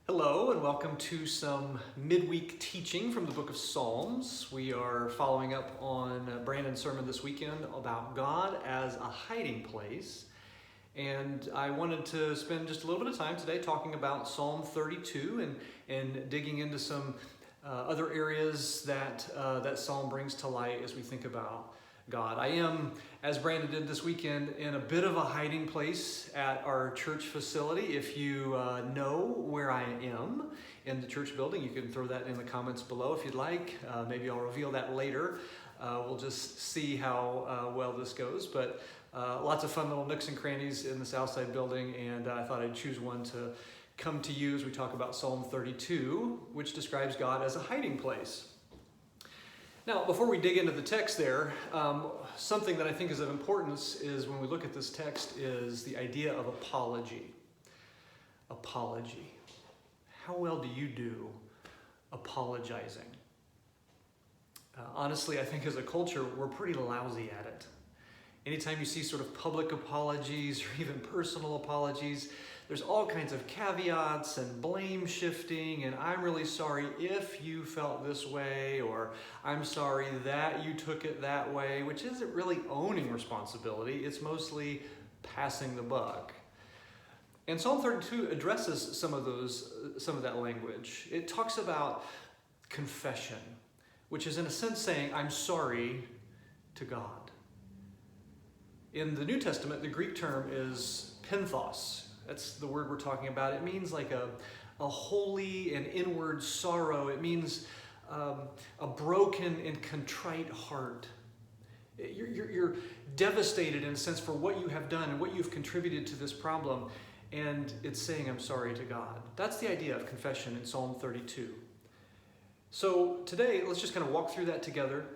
Hello and welcome to some midweek teaching from the book of Psalms. We are following up on Brandon's sermon this weekend about God as a hiding place. And I wanted to spend just a little bit of time today talking about Psalm 32 and digging into some other areas that that psalm brings to light as we think about God. I am, as Brandon did this weekend, in a bit of a hiding place at our church facility. If you know where I am in the church building, you can throw that in the comments below if you'd like. Maybe I'll reveal that later. We'll just see how well this goes. But lots of fun little nooks and crannies in the Southside building, and I thought I'd choose one to come to you as we talk about Psalm 32, which describes God as a hiding place. Now, before we dig into the text there, something that I think is of importance is when we look at this text is the idea of apology. Apology. How well do you do apologizing? Honestly, I think as a culture, we're pretty lousy at it. Anytime you see sort of public apologies or even personal apologies, there's all kinds of caveats and blame shifting, and I'm really sorry if you felt this way, or I'm sorry that you took it that way, which isn't really owning responsibility. It's mostly passing the buck. And Psalm 32 addresses some of that language. It talks about confession, which is in a sense saying, I'm sorry to God. In the New Testament, the Greek term is penthos. That's the word we're talking about. It means like a holy and inward sorrow. It means a broken and contrite heart. You're devastated in a sense for what you have done and what you've contributed to this problem. And it's saying, I'm sorry to God. That's the idea of confession in Psalm 32. So today, let's just kind of walk through that together.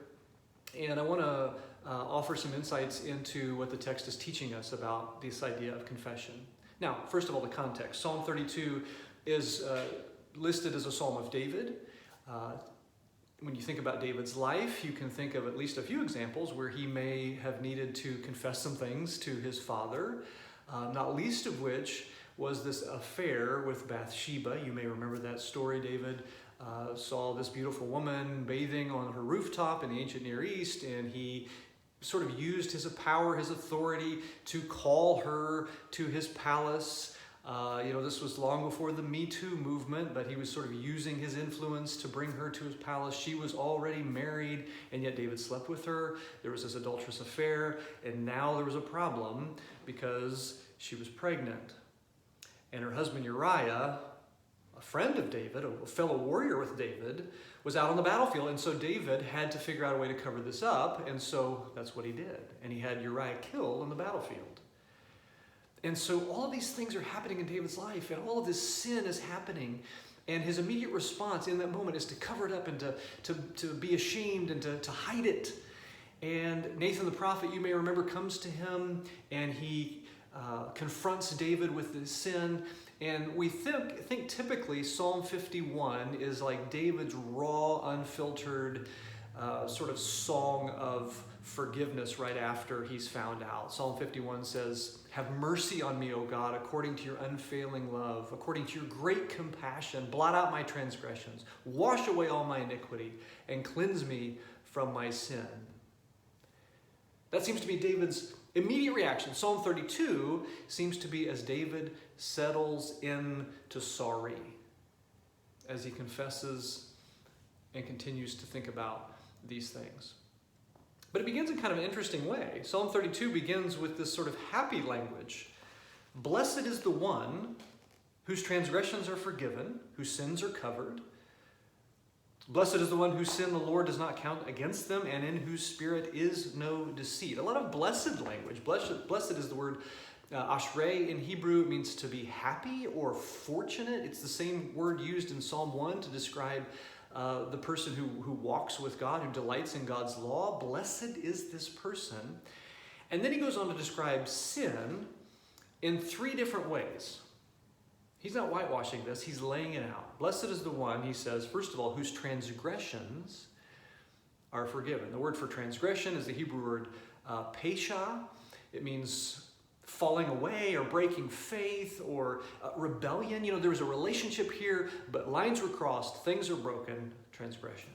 And I want to offer some insights into what the text is teaching us about this idea of confession. Now, first of all, the context. Psalm 32 is listed as a psalm of David. When you think about David's life, you can think of at least a few examples where he may have needed to confess some things to his father, not least of which was this affair with Bathsheba. You may remember that story. David saw this beautiful woman bathing on her rooftop in the ancient Near East, and he sort of used his power, his authority to call her to his palace. This was long before the Me Too movement, but he was sort of using his influence to bring her to his palace. She was already married, and yet David slept with her. There was this adulterous affair, and now there was a problem because she was pregnant. And her husband Uriah, a friend of David, a fellow warrior with David, was out on the battlefield, and so David had to figure out a way to cover this up, and so that's what he did. And he had Uriah killed on the battlefield. And so all of these things are happening in David's life, and all of this sin is happening, and his immediate response in that moment is to cover it up and to be ashamed and to hide it. And Nathan the prophet, you may remember, comes to him, and he confronts David with his sin. And we think typically Psalm 51 is like David's raw, unfiltered sort of song of forgiveness right after he's found out. Psalm 51 says, have mercy on me, O God, according to your unfailing love, according to your great compassion. Blot out my transgressions, wash away all my iniquity, and cleanse me from my sin. That seems to be David's immediate reaction. Psalm 32 seems to be as David settles into sorry, as he confesses and continues to think about these things. But it begins in kind of an interesting way. Psalm 32 begins with this sort of happy language. Blessed is the one whose transgressions are forgiven, whose sins are covered. Blessed is the one whose sin the Lord does not count against them, and in whose spirit is no deceit. A lot of blessed language. Blessed is the word ashrei in Hebrew. It means to be happy or fortunate. It's the same word used in Psalm 1 to describe the person who walks with God, who delights in God's law. Blessed is this person. And then he goes on to describe sin in three different ways. He's not whitewashing this, he's laying it out. Blessed is the one, he says, first of all, whose transgressions are forgiven. The word for transgression is the Hebrew word pesha. It means falling away or breaking faith or rebellion. There was a relationship here, but lines were crossed, things are broken, transgression.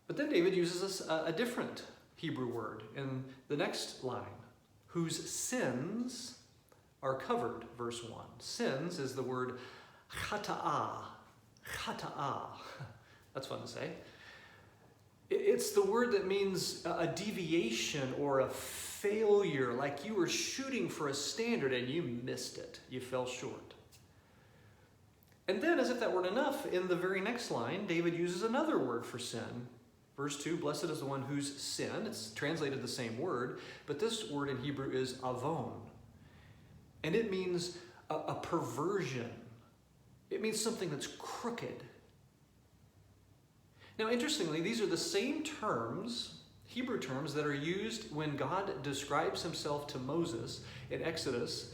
But then David uses a different Hebrew word in the next line, whose sins are covered, verse 1. Sins is the word chata'ah. Chata'ah. That's fun to say. It's the word that means a deviation or a failure, like you were shooting for a standard and you missed it. You fell short. And then, as if that weren't enough, in the very next line, David uses another word for sin. Verse 2, blessed is the one whose sin, it's translated the same word, but this word in Hebrew is avon. And it means a perversion. It means something that's crooked. Now, interestingly, these are the same terms, Hebrew terms, that are used when God describes himself to Moses in Exodus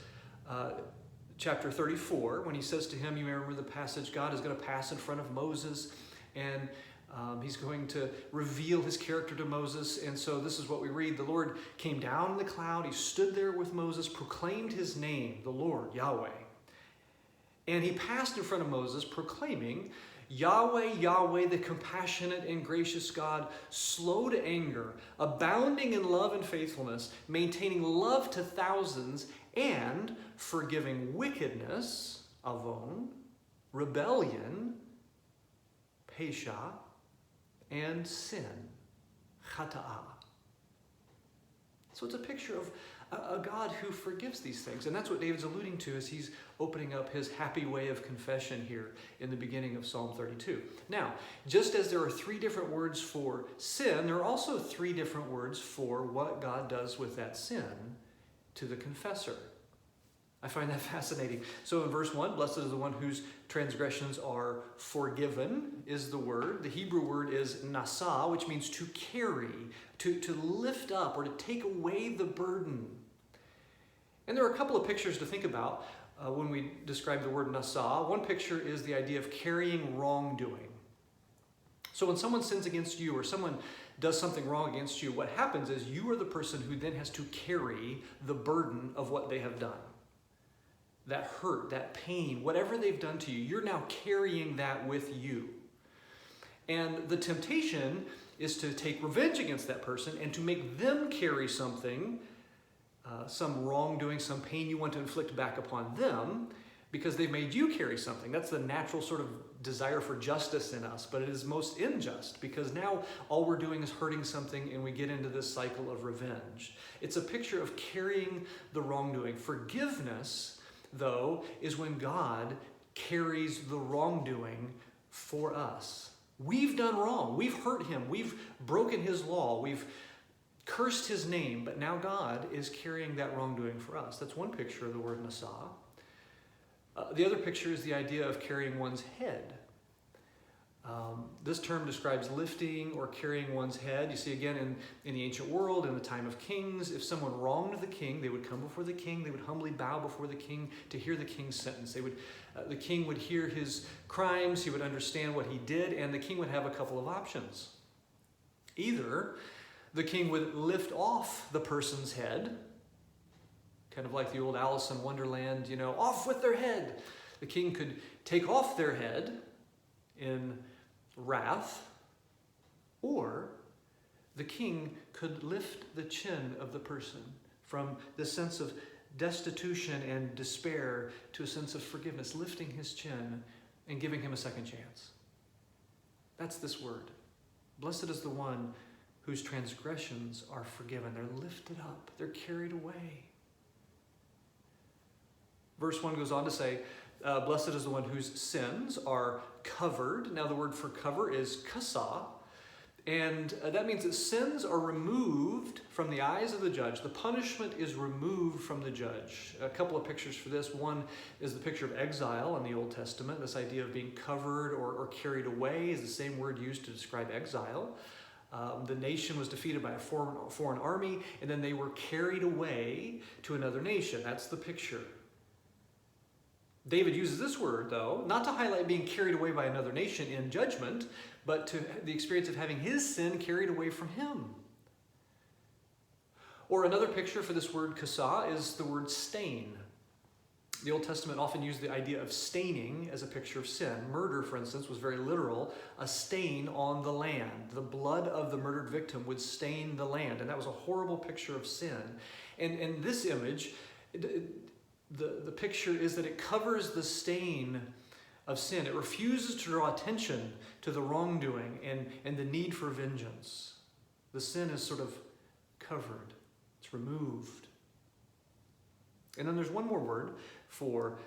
chapter 34, when he says to him, you may remember the passage, God is going to pass in front of Moses, and he's going to reveal his character to Moses. And so this is what we read. The Lord came down in the cloud. He stood there with Moses, proclaimed his name, the Lord, Yahweh. And he passed in front of Moses, proclaiming, Yahweh, Yahweh, the compassionate and gracious God, slow to anger, abounding in love and faithfulness, maintaining love to thousands, and forgiving wickedness, avon, rebellion, pesha, and sin, chata'ah. So it's a picture of a God who forgives these things. And that's what David's alluding to as he's opening up his happy way of confession here in the beginning of Psalm 32. Now, just as there are 3 different words for sin, there are also 3 different words for what God does with that sin to the confessor. I find that fascinating. So in verse 1, blessed is the one whose transgressions are forgiven, is the word. The Hebrew word is nasa, which means to carry, to lift up, or to take away the burden. And there are a couple of pictures to think about when we describe the word nasa. One picture is the idea of carrying wrongdoing. So when someone sins against you or someone does something wrong against you, what happens is you are the person who then has to carry the burden of what they have done. That hurt, that pain, whatever they've done to you, you're now carrying that with you. And the temptation is to take revenge against that person and to make them carry something, some wrongdoing, some pain you want to inflict back upon them because they've made you carry something. That's the natural sort of desire for justice in us, but it is most unjust because now all we're doing is hurting something and we get into this cycle of revenge. It's a picture of carrying the wrongdoing. Forgiveness, though, is when God carries the wrongdoing for us. We've done wrong. We've hurt him. We've broken his law. We've cursed his name. But now God is carrying that wrongdoing for us. That's one picture of the word nasa. The other picture is the idea of carrying one's head. This term describes lifting or carrying one's head. You see, again, in the ancient world, in the time of kings, if someone wronged the king, they would come before the king. They would humbly bow before the king to hear the king's sentence. The king would hear his crimes. He would understand what he did, and the king would have a couple of options. Either the king would lift off the person's head, kind of like the old Alice in Wonderland, off with their head. The king could take off their head in wrath, or the king could lift the chin of the person from the sense of destitution and despair to a sense of forgiveness, lifting his chin and giving him a second chance. That's this word. Blessed is the one whose transgressions are forgiven. They're lifted up. They're carried away. Verse 1 goes on to say, blessed is the one whose sins are covered. Now the word for cover is kasa, and that means that sins are removed from the eyes of the judge. The punishment is removed from the judge. A couple of pictures for this. One is the picture of exile in the Old Testament. This idea of being covered or carried away is the same word used to describe exile. The nation was defeated by a foreign army, and then they were carried away to another nation. That's the picture. David uses this word, though, not to highlight being carried away by another nation in judgment, but to the experience of having his sin carried away from him. Or another picture for this word kasa is the word stain. The Old Testament often used the idea of staining as a picture of sin. Murder, for instance, was very literal, a stain on the land. The blood of the murdered victim would stain the land, and that was a horrible picture of sin. And this image, the picture is that it covers the stain of sin. It refuses to draw attention to the wrongdoing and the need for vengeance. The sin is sort of covered. It's removed. And then there's one more word for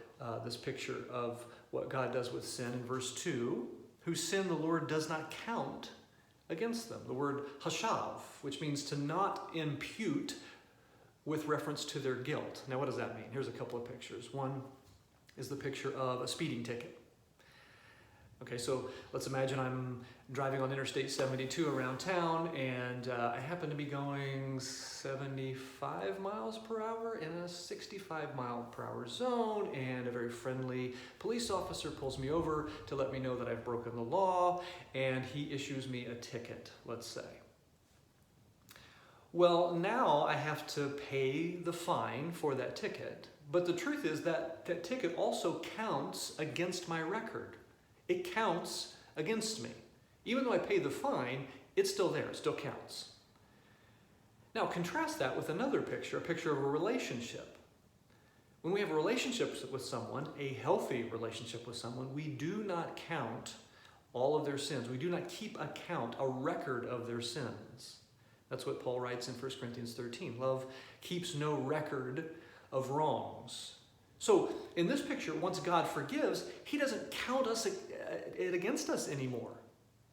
this picture of what God does with sin in verse 2. Whose sin the Lord does not count against them. The word hashav, which means to not impute with reference to their guilt. Now, what does that mean? Here's a couple of pictures. One is the picture of a speeding ticket. Okay, so let's imagine I'm driving on Interstate 72 around town, and I happen to be going 75 miles per hour in a 65 mile per hour zone, and a very friendly police officer pulls me over to let me know that I've broken the law, and he issues me a ticket, let's say. Well, now I have to pay the fine for that ticket, but the truth is that that ticket also counts against my record. It counts against me. Even though I pay the fine, it's still there, it still counts. Now contrast that with another picture, a picture of a relationship. When we have a relationship with someone, a healthy relationship with someone, we do not count all of their sins. We do not keep account, a record of their sins. That's what Paul writes in 1 Corinthians 13. Love keeps no record of wrongs. So in this picture, once God forgives, he doesn't count it against us anymore.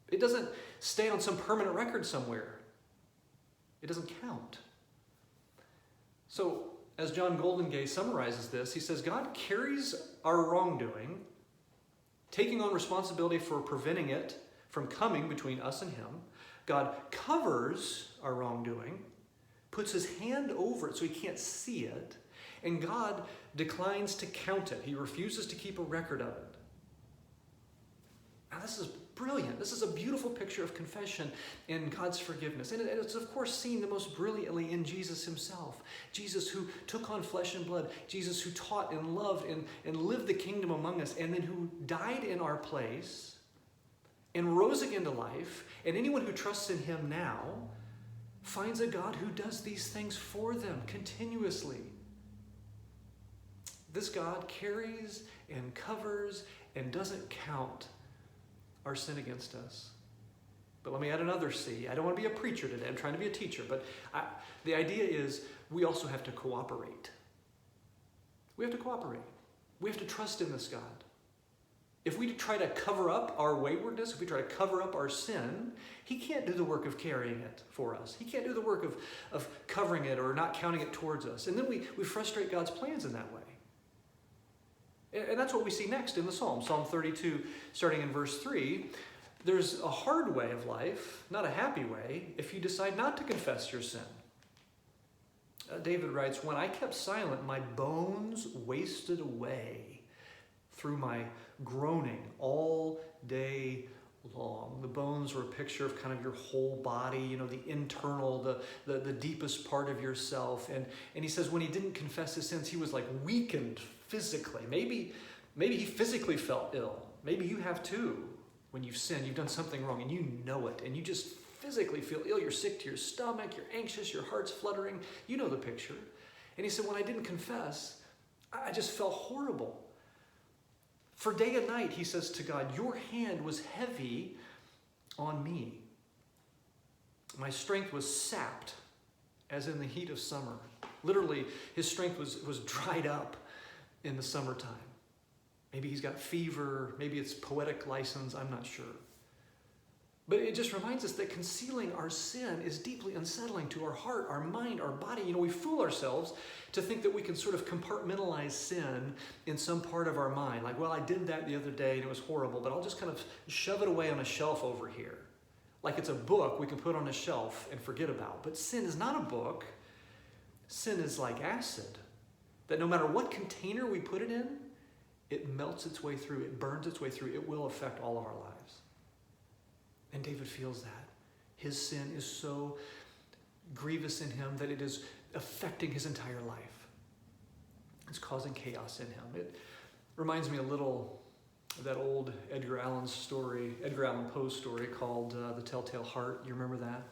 It doesn't stay on some permanent record somewhere. It doesn't count. So as John Goldingay summarizes this, he says, God carries our wrongdoing, taking on responsibility for preventing it from coming between us and him. God covers our wrongdoing, puts his hand over it so he can't see it, and God declines to count it. He refuses to keep a record of it. Now this is brilliant. This is a beautiful picture of confession and God's forgiveness. And it's of course seen the most brilliantly in Jesus himself. Jesus who took on flesh and blood. Jesus who taught and loved and lived the kingdom among us, and then who died in our place and rose again to life. And anyone who trusts in him now finds a God who does these things for them continuously. This God carries and covers and doesn't count our sin against us. But let me add another C. I don't want to be a preacher today. I'm trying to be a teacher. But the idea is we also have to cooperate. We have to cooperate. We have to trust in this God. If we try to cover up our waywardness, if we try to cover up our sin, he can't do the work of carrying it for us. He can't do the work of covering it or not counting it towards us. And then we frustrate God's plans in that way. And that's what we see next in the Psalm. Psalm 32, starting in verse 3. There's a hard way of life, not a happy way, if you decide not to confess your sin. David writes, when I kept silent, my bones wasted away through my groaning all day long. The bones were a picture of kind of your whole body, the internal, the deepest part of yourself. And he says when he didn't confess his sins, he was like weakened physically. Maybe he physically felt ill. Maybe you have too. When you've sinned, you've done something wrong and you know it, and you just physically feel ill. You're sick to your stomach, you're anxious, your heart's fluttering. You know the picture. And he said, when I didn't confess, I just felt horrible. For day and night, he says to God, your hand was heavy on me. My strength was sapped as in the heat of summer. Literally, his strength was dried up in the summertime. Maybe he's got fever, maybe it's poetic license, I'm not sure. But it just reminds us that concealing our sin is deeply unsettling to our heart, our mind, our body. We fool ourselves to think that we can sort of compartmentalize sin in some part of our mind. Like, well, I did that the other day and it was horrible, but I'll just kind of shove it away on a shelf over here. Like it's a book we can put on a shelf and forget about. But sin is not a book. Sin is like acid, that no matter what container we put it in, it melts its way through, it burns its way through, it will affect all of our lives. And David feels that. His sin is so grievous in him that it is affecting his entire life. It's causing chaos in him. It reminds me a little of that old Edgar Allan Poe story called The Telltale Heart. You remember that?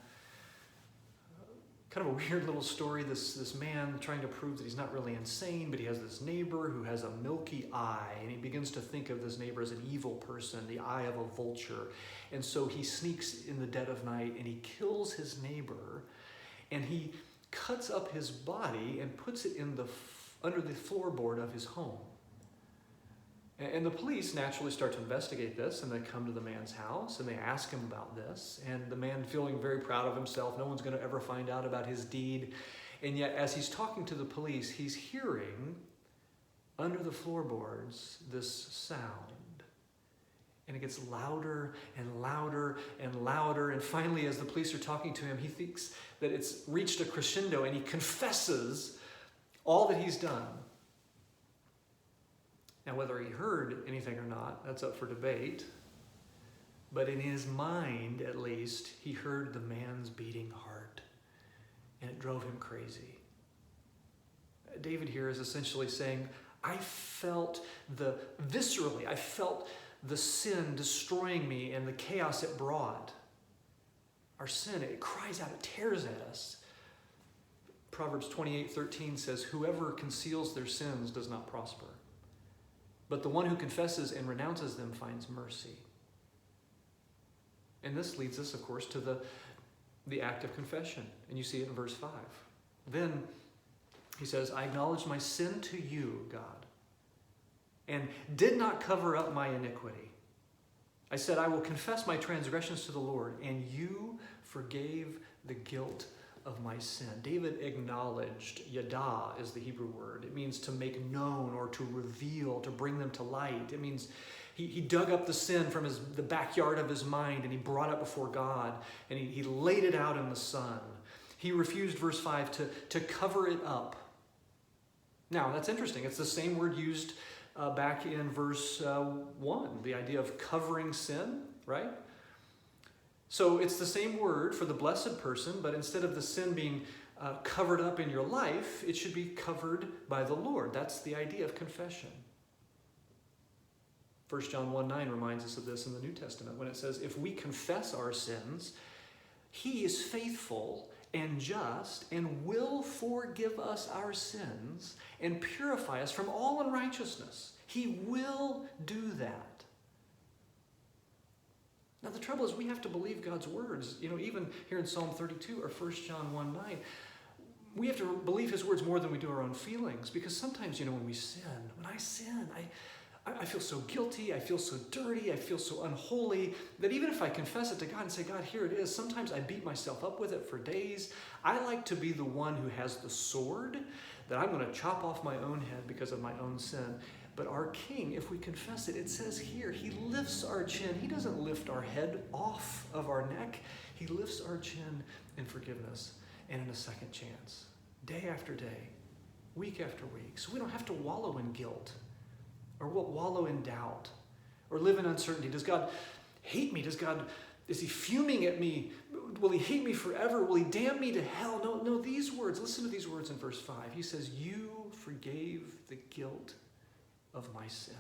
Kind of a weird little story. This man trying to prove that he's not really insane, but he has this neighbor who has a milky eye, and he begins to think of this neighbor as an evil person, the eye of a vulture. And so he sneaks in the dead of night and he kills his neighbor, and he cuts up his body and puts it in under the floorboard of his home. And the police naturally start to investigate this, and they come to the man's house and they ask him about this. And the man, feeling very proud of himself, no one's going to ever find out about his deed. And yet, as he's talking to the police, he's hearing under the floorboards this sound. And it gets louder and louder and louder. And finally, as the police are talking to him, he thinks that it's reached a crescendo, and he confesses all that he's done. Now, whether he heard anything or not, that's up for debate. But in his mind, at least, he heard the man's beating heart, and it drove him crazy. David here is essentially saying, I felt the sin destroying me and the chaos it brought. Our sin, it cries out, it tears at us. Proverbs 28:13 says, whoever conceals their sins does not prosper, but the one who confesses and renounces them finds mercy. And this leads us, of course, to the act of confession. And you see it in verse 5. Then he says, I acknowledged my sin to you, God, and did not cover up my iniquity. I said, I will confess my transgressions to the Lord, and you forgave the guilt of my sin. David acknowledged. Yada is the Hebrew word. It means to make known or to reveal, to bring them to light. It means he dug up the sin from the backyard of his mind, and he brought it before God, and he laid it out in the sun. He refused, verse 5, to cover it up. Now, that's interesting. It's the same word used back in verse 1, the idea of covering sin, right? So it's the same word for the blessed person, but instead of the sin being covered up in your life, it should be covered by the Lord. That's the idea of confession. 1 John 1:9 reminds us of this in the New Testament when it says, if we confess our sins, he is faithful and just and will forgive us our sins and purify us from all unrighteousness. He will do that. Now, the trouble is we have to believe God's words. Even here in Psalm 32 or 1 John 1:9, we have to believe his words more than we do our own feelings, because sometimes, when I sin, I feel so guilty, I feel so dirty, I feel so unholy, that even if I confess it to God and say, God, here it is, sometimes I beat myself up with it for days. I like to be the one who has the sword that I'm going to chop off my own head because of my own sin. But our King, if we confess it, it says here, he lifts our chin. He doesn't lift our head off of our neck. He lifts our chin in forgiveness and in a second chance, day after day, week after week. So we don't have to wallow in guilt or wallow in doubt or live in uncertainty. Does God hate me? Is he fuming at me? Will he hate me forever? Will he damn me to hell? No, these words, listen to these words in verse 5. He says, you forgave the guilt of my sin.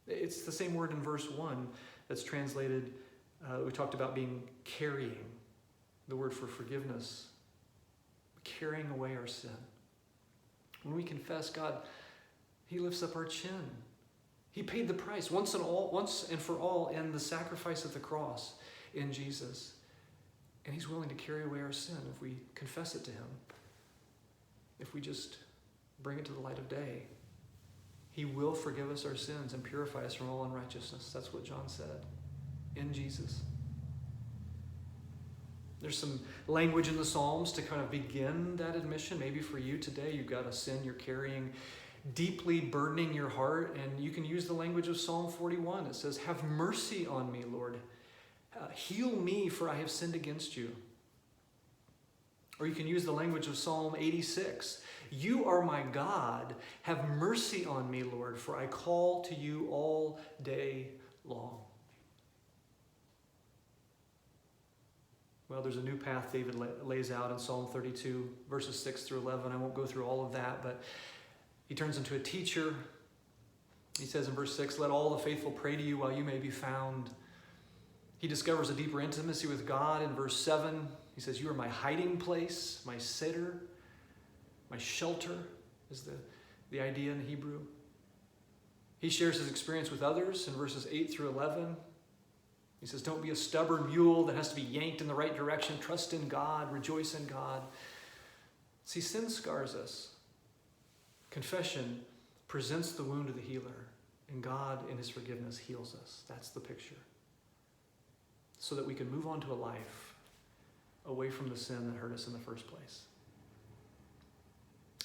It's the same word in verse 1 that's translated, we talked about being carrying, the word for forgiveness, carrying away our sin. When we confess, God, he lifts up our chin. He paid the price once and for all in the sacrifice of the cross in Jesus. And he's willing to carry away our sin if we confess it to him, if we just bring it to the light of day. He will forgive us our sins and purify us from all unrighteousness. That's what John said in Jesus. There's some language in the Psalms to kind of begin that admission. Maybe for you today, you've got a sin you're carrying deeply burdening your heart, and you can use the language of Psalm 41. It says, have mercy on me, Lord. Heal me, for I have sinned against you. Or you can use the language of Psalm 86. You are my God. Have mercy on me, Lord, for I call to you all day long. Well, there's a new path David lays out in Psalm 32, verses 6 through 11. I won't go through all of that, but he turns into a teacher. He says in verse 6, let all the faithful pray to you while you may be found. He discovers a deeper intimacy with God in verse 7. He says, you are my hiding place, my seder, my shelter is the idea in Hebrew. He shares his experience with others in verses 8 through 11. He says, don't be a stubborn mule that has to be yanked in the right direction. Trust in God, rejoice in God. See, sin scars us. Confession presents the wound to the healer, and God in his forgiveness heals us. That's the picture. So that we can move on to a life away from the sin that hurt us in the first place.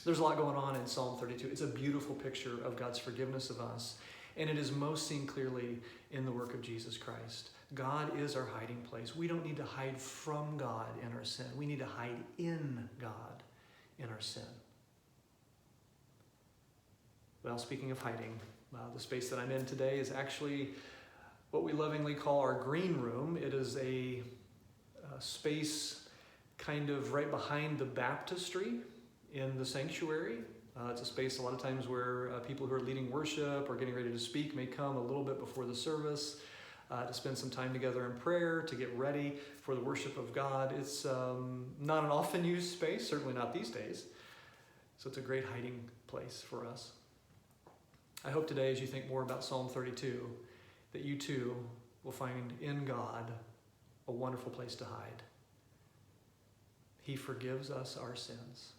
There's a lot going on in Psalm 32. It's a beautiful picture of God's forgiveness of us, and it is most seen clearly in the work of Jesus Christ. God is our hiding place. We don't need to hide from God in our sin. We need to hide in God in our sin. Well, speaking of hiding, the space that I'm in today is actually what we lovingly call our green room. It is a space kind of right behind the baptistry in the sanctuary. It's a space a lot of times where people who are leading worship or getting ready to speak may come a little bit before the service to spend some time together in prayer, to get ready for the worship of God. It's not an often used space, certainly not these days. So it's a great hiding place for us. I hope today, as you think more about Psalm 32, that you too will find in God a wonderful place to hide. He forgives us our sins.